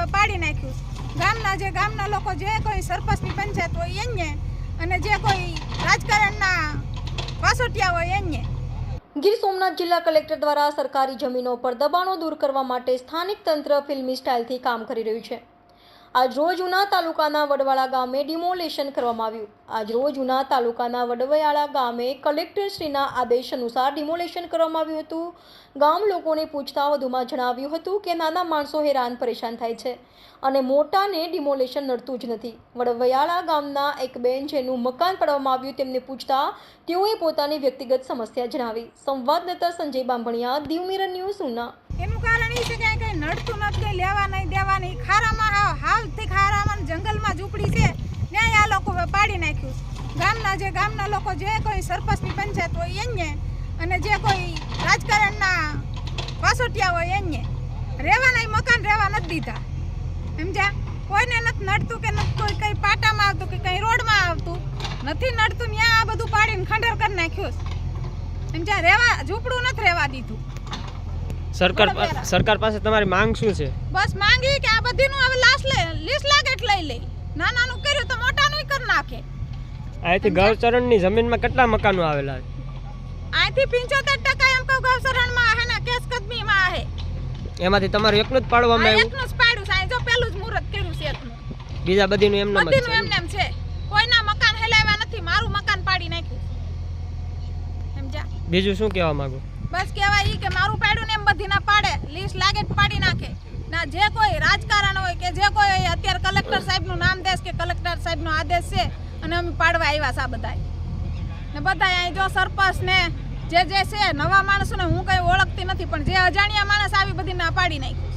હવે પાડી નાખ્યું. ગામના લોકો જે કોઈ સરપંચની પંચાયત હોય એને અને જે કોઈ રાજકારણના વાસોટિયા હોય એને. ગીર સોમનાથ જિલ્લા કલેક્ટર દ્વારા સરકારી જમીનો પર દબાણો દૂર કરવા માટે સ્થાનિક તંત્ર ફિલ્મી સ્ટાઇલથી કામ કરી રહ્યું છે. આજ રોજ ઉના તાલુકાના વડવાળા ગામે ડિમોલેશન કરવામાં આવ્યું. આજ રોજ ઉના તાલુકાના વડવાળા ગામે કલેક્ટરશ્રીના આદેશ અનુસાર ડિમોલેશન કરવામાં આવ્યું હતું. ગામ લોકોને પૂછતા વધુમાં જણાવ્યું હતું કે નાના માણસો હેરાન પરેશાન થાય છે અને મોટાને ડિમોલેશન નડતું જ નથી. વડવાળા ગામના એક બેન જેનું મકાન પાડવામાં આવ્યું તેમને પૂછતા તેઓએ પોતાની વ્યક્તિગત સમસ્યા જણાવી. સંવાદદાતા સંજય બાંભણિયા, દીવ મિરર ન્યૂઝ, ઉના. એનું કારણ એ છે કે કંઈ નડતું નથી, કંઈ લેવા નહીં દેવા નહીં. ખારામાં હાવથી ખારામાં જંગલમાં ઝૂંપડી છે ત્યાં આ લોકો પાડી નાખ્યું. ગામના લોકો જે કોઈ સરપંચની પંચાયત હોય એને અને જે કોઈ રાજકારણના વાસોટિયા હોય એને રહેવાના મકાન રહેવા નથી દીધા. સમજ્યા? કોઈને નથી નડતું કે નથી કોઈ કંઈ પાટામાં આવતું કે કંઈ રોડમાં આવતું નથી નડતું. ત્યાં આ બધું પાડીને ખંડેર કરી નાખ્યું. સમજ્યા? રહેવા ઝૂંપડું નથી રહેવા દીધું. સરકાર પાસે તમારી માંગ શું છે? બસ માંગી કે આ બધીનું હવે લીસ્ટ લાગે એટલે લઈ લે. નાનાનું કર્યું તો મોટાનું કરી નાખે. અહીંથી ગૌચરણની જમીનમાં કેટલા મકાનો આવેલા છે? અહીંથી 75% એમ કહું ગૌચરણમાં હે ને કેસ કદમીમાં હે. એમાંથી તમારું એકનું જ પાડવામાં આવ્યું? એકનું જ પાડ્યું છે. જો પેલું જ મુહૂર્ત કર્યું છે એકનું. બીજા બધીનું એમનેમ છે. કોઈના મકાન હેલાવ્યા નથી. મારું મકાન પાડી નાખ્યું. સમજ્યા? બીજું શું કહેવા માંગુ? બસ કહેવાય ઈ કે મારું પાડ્યું ને એમ બધી ના પાડે. લીસ્ટ લાગે પાડી નાખે. ના જે કોઈ રાજકારણ હોય કે જે કોઈ અત્યારે કલેક્ટર સાહેબનું નામ દેશ કે કલેક્ટર સાહેબનો આદેશ છે અને અમે પાડવા આવ્યા છે. આ બધાય ને બધાય અહીં જો સરપંચ ને જે છે નવા માણસોને હું કઈ ઓળખતી નથી પણ જે અજાણ્યા માણસ આવી બધી ના પાડી નાખી.